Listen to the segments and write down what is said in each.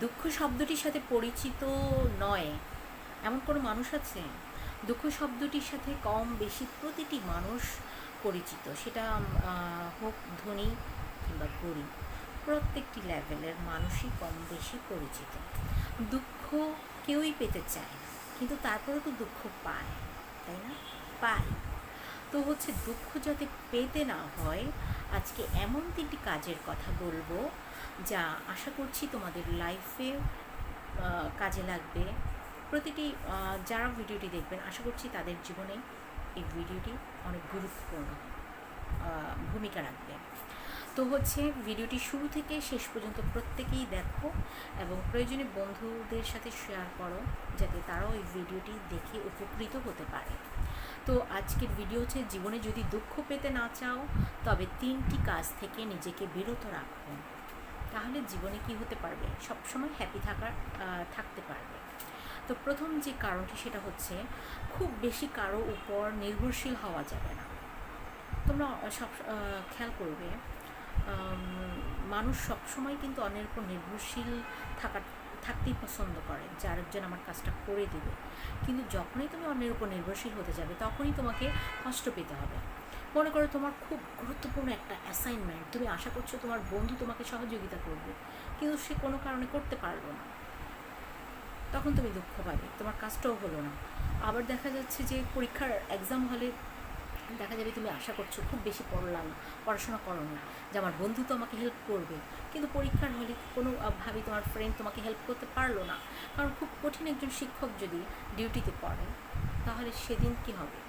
দুঃখ শব্দটির সাথে পরিচিত নয় এমন কোনো মানুষ আছে? দুঃখ শব্দটির সাথে কম বেশি প্রতিটি মানুষ পরিচিত, সেটা হোক ধনী কিংবা গরিব, প্রত্যেকটি লেভেলের মানুষই কম বেশি পরিচিত। দুঃখ কেউই পেতে চায় না, কিন্তু তারপরেও তো দুঃখ পায়, তাই না? পায়। তো হচ্ছে দুঃখ যাতে পেতে না হয়, আজকে এমন তিনটি কাজের কথা বলবো যা আশা করছি তোমাদের লাইফে কাজে লাগবে। প্রতিটি যারা ভিডিওটি দেখবেন আশা করছি তাদের জীবনে এই ভিডিওটি অনেক গুরুত্বপূর্ণ ভূমিকা রাখবে। তো হচ্ছে ভিডিওটি শুরু থেকে শেষ পর্যন্ত প্রত্যেকেই দেখো এবং প্রয়োজনে বন্ধুদের সাথে শেয়ার করো, যাতে তারাও এই ভিডিওটি দেখে উপকৃত হতে পারে। তো আজকের ভিডিও হচ্ছে, জীবনে যদি দুঃখ পেতে না চাও তবে তিনটি কাজ থেকে নিজেকে বিরত রাখো, তাহলে জীবনে কি হতে পারবে? সবসময় হ্যাপি থাকতে পারবে। তো প্রথম যে কারণটি সেটা হচ্ছে, খুব বেশি কারো উপর নির্ভরশীল হওয়া যাবে না। তোমরা সব খেয়াল করবে, মানুষ সবসময় কিন্তু অন্যের উপর নির্ভরশীল থাকতেই পছন্দ করে, যে আরেকজন আমার কাজটা করে দেবে। কিন্তু যখনই তুমি অন্যের উপর নির্ভরশীল হতে যাবে তখনই তোমাকে কষ্ট পেতে হবে। মনে করো তোমার খুব গুরুত্বপূর্ণ একটা অ্যাসাইনমেন্ট, তুমি আশা করছো তোমার বন্ধু তোমাকে সহযোগিতা করবে, কিন্তু সে কোনো কারণে করতে পারলো না, তখন তুমি দুঃখ পাবে, তোমার কাজটাও হলো না। আবার দেখা যাচ্ছে যে পরীক্ষার এক্সাম হলে দেখা যাবে তুমি আশা করছো, খুব বেশি পড়লাম, পড়াশোনা করো না, যে আমার বন্ধু তো আমাকে হেল্প করবে, কিন্তু পরীক্ষার হলে কোনো ভাবে তোমার ফ্রেন্ড তোমাকে হেল্প করতে পারলো না। কারণ খুব কঠিন একজন শিক্ষক যদি ডিউটিতে পড়ে, তাহলে সেদিন কি হবে?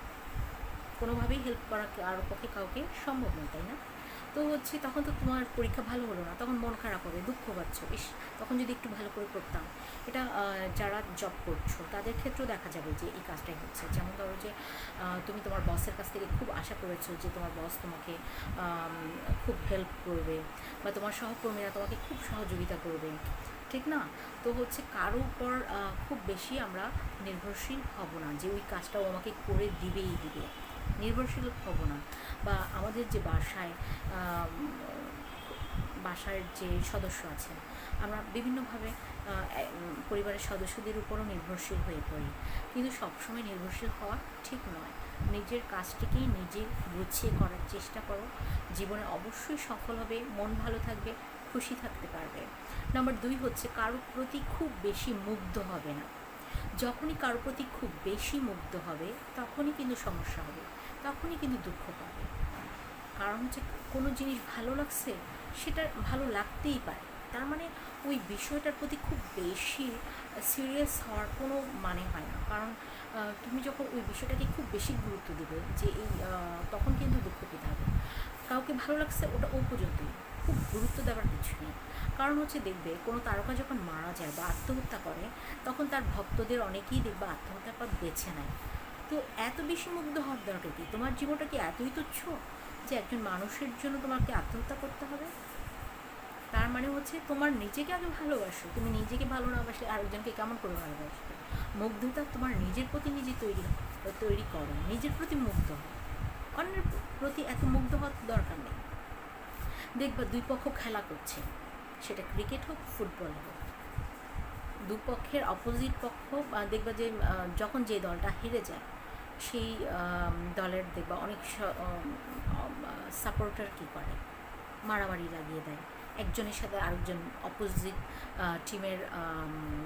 কোনোভাবেই হেল্প করা আর পক্ষে কাউকে সম্ভব নয়, তাই না? তো হচ্ছে তখন তো তোমার পরীক্ষা ভালো হলো না, তখন মন খারাপ হবে, দুঃখ পাচ্ছ, ইস তখন যদি একটু ভালো করে করতাম। এটা যারা জব করছো তাদের ক্ষেত্রেও দেখা যাবে যে এই কাজটাই হচ্ছে। যেমন ধরো যে তুমি তোমার বসের কাছ থেকে খুব আশা করেছো যে তোমার বস তোমাকে খুব হেল্প করবে, বা তোমার সহকর্মীরা তোমাকে খুব সহযোগিতা করবে, ঠিক না? তো হচ্ছে কারো উপর খুব বেশি আমরা নির্ভরশীল হব না, যে ওই কাজটাও আমাকে করে দিবেই দিবে, নির্ভরশীল হব না। বা আমাদের যে বাসার যে সদস্য আছেন, আমরা বিভিন্নভাবে পরিবারের সদস্যদের উপরও নির্ভরশীল হয়ে পড়ি, কিন্তু সবসময় নির্ভরশীল হওয়া ঠিক নয়। নিজের কাজটিকেই নিজে গুছিয়ে করার চেষ্টা করো, জীবনে অবশ্যই সফল হবে, মন ভালো থাকবে, খুশি থাকতে পারবে। নাম্বার 2 হচ্ছে, কারোর প্রতি খুব বেশি মুগ্ধ হবে না। যখনই কারোর প্রতি খুব বেশি মুগ্ধ হবে তখনই কিন্তু সমস্যা হবে, তখনই কিন্তু দুঃখ পাবে। কারণ হচ্ছে, কোনো জিনিস ভালো লাগছে, সেটা ভালো লাগতেই পারে, তার মানে ওই বিষয়টার প্রতি খুব বেশি সিরিয়াস হওয়ার কোনো মানে হয় না। কারণ তুমি যখন ওই বিষয়টাকে খুব বেশি গুরুত্ব দেবে, যে এই তখন কিন্তু দুঃখ পেতে হবে। কাউকে ভালো লাগছে, ওটা ও পর্যন্তই, খুব গুরুত্ব দেওয়ার কিছু নেই। কারণ হচ্ছে দেখবে, কোনো তারকা যখন মারা যায় বা আত্মহত্যা করে, তখন তার ভক্তদের অনেকেই দেখবে আত্মহত্যার পথ বেছে নেয়। তো এত বেশি মুগ্ধ হওয়ার দরকার কি? তোমার জীবনটা কি এতই তুচ্ছ যে একজন মানুষের জন্য তোমাকে আত্মহত্যা করতে হবে? তার মানে হচ্ছে, তোমার নিজেকে আগে ভালোবাসো। তুমি নিজেকে ভালো না বাসলে আরেকজনকে কেমন করে ভালোবাসবে? মুগ্ধতা তোমার নিজের প্রতি নিজে তৈরি করো, নিজের প্রতি মুগ্ধ হও, অন্যের প্রতি এত মুগ্ধ হওয়ার দরকার নেই। দেখবা দুই পক্ষ খেলা করছে, সেটা ক্রিকেট হোক ফুটবল হোক, দুপক্ষের অপোজিট পক্ষ দেখবা যে যখন যে দলটা হেরে যায়, সেই দলের দেখবা অনেক সাপোর্টার কী করে, মারামারি লাগিয়ে দেয়, একজনের সাথে আরেকজন অপোজিট টিমের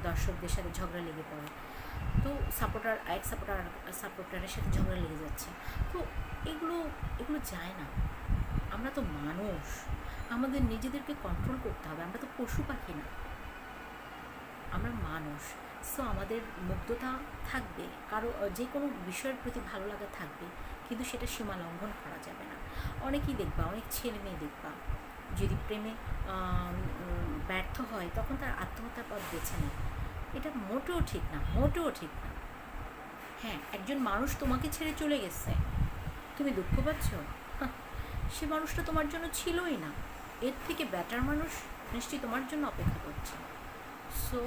দর্শকদের সাথে ঝগড়া লেগে পড়ে। তো সাপোর্টারের সাথে ঝগড়া লেগে যাচ্ছে। তো এগুলো এগুলো যায় না। আমরা তো মানুষ, আমাদের নিজেদেরকে কন্ট্রোল করতে হবে, আমরা তো পশু পাখি না, আমরা মানুষ। সো আমাদের মুগ্ধতা থাকবে, কারো যে কোনো বিষয়ের প্রতি ভালো লাগা থাকবে, কিন্তু সেটা সীমা লঙ্ঘন করা যাবে না। অনেকেই দেখবা, অনেক ছেলে মেয়ে দেখবা, যদি প্রেমে ব্যর্থ হয় তখন তার আত্মহত্যার পথ বেছে নেয়। এটা মোটেও ঠিক না, মোটেও ঠিক না। হ্যাঁ, একজন মানুষ তোমাকে ছেড়ে চলে গেছে, তুমি দুঃখ পাচ্ছ, সে মানুষটা তোমার জন্য ছিলই না, এর থেকে বেটার মানুষ নিশ্চয়ই তোমার জন্য অপেক্ষা করছে। সো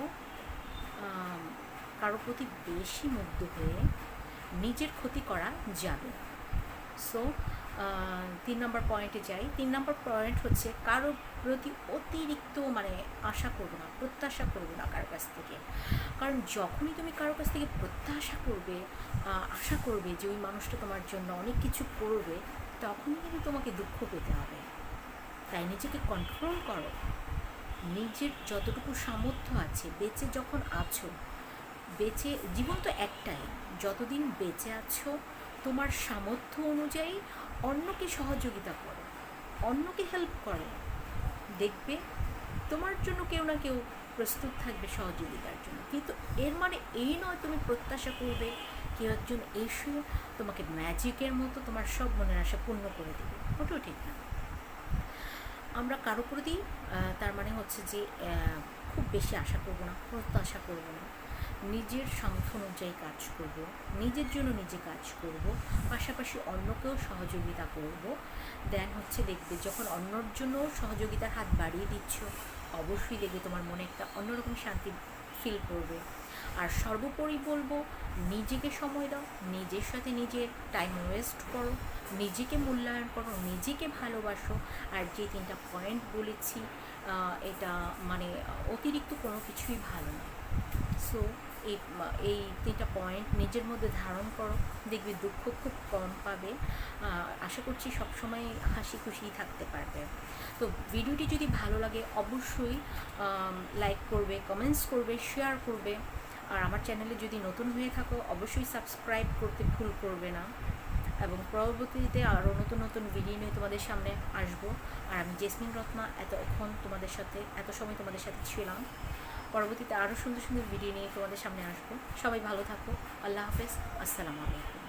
কারো প্রতি বেশি মুগ্ধ হয়ে নিজের ক্ষতি করা যাবে। সো তিন নম্বর পয়েন্টে যাই। 3 নম্বর পয়েন্ট হচ্ছে কারো প্রতি অতিরিক্ত মানে আশা করবো না, প্রত্যাশা করবো না কারো কাছ থেকে। কারণ যখনই তুমি কারো কাছ থেকে প্রত্যাশা করবে, আশা করবে যে ওই মানুষটা তোমার জন্য অনেক কিছু করবে, তখনই কিন্তু তোমাকে দুঃখ পেতে হবে। তাই নিজেকে কন্ট্রোল করো। নিজের যতটুকু সামর্থ্য আছে, বেঁচে যখন আছো, জীবন তো একটাই, যতদিন বেঁচে আছো তোমার সামর্থ্য অনুযায়ী অন্যকে সহযোগিতা করো, অন্যকে হেল্প করো। দেখবে তোমার জন্য কেউ না কেউ প্রস্তুত থাকবে সহযোগিতার জন্য। কিন্তু এর মানে এই নয় তুমি প্রত্যাশা করবে কেউ একজন এসে তোমাকে ম্যাজিকের মতো তোমার সব মনের আশা পূর্ণ করে দেবে, ওটাও ঠিক না। আমরা কারো প্রতি তার মানে হচ্ছে যে খুব বেশি আশা করবো না, প্রত্যাশা করবো না। নিজের সামর্থ্য অনুযায়ী কাজ করব, নিজের জন্য নিজে কাজ করব, পাশাপাশি অন্যকেও সহযোগিতা করব। দেন হচ্ছে দেখবে যখন অন্যর জন্য সহযোগিতার হাত বাড়িয়ে দিচ্ছ, অবশ্যই দেখবে তোমার মনে একটা অন্যরকম শান্তি ফিল করবে। আর সর্বোপরি বলবো, নিজেকে সময় দাও, নিজের সাথে নিজের টাইম ওয়েস্ট করো, নিজেকে মূল্যায়ন করো, নিজেকে ভালোবাসো। আর যে 3টা পয়েন্ট বলেছি, এটা মানে অতিরিক্ত কোনো কিছুই ভালো না। সো এই 3টা পয়েন্ট নিজের মধ্যে ধারণ করো, দেখবে দুঃখ খুব কম পাবে। আশা করছি সবসময় হাসি খুশি থাকতে পারবে। তো ভিডিওটি যদি ভালো লাগে অবশ্যই লাইক করবে, কমেন্টস করবে, শেয়ার করবে। আর আমার চ্যানেলে যদি নতুন হয়ে থাকো অবশ্যই সাবস্ক্রাইব করতে ভুল করবে না। এবং পরবর্তীতে আরও নতুন নতুন ভিডিও নিয়ে তোমাদের সামনে আসবো। আর আমি জেসমিন রত্না এত সময় তোমাদের সাথে ছিলাম। পরবর্তীতে আরও সুন্দর সুন্দর ভিডিও নিয়ে তোমাদের সামনে আসবো। সবাই ভালো থাকো। আল্লাহ হাফেজ। আসসালামু আলাইকুম।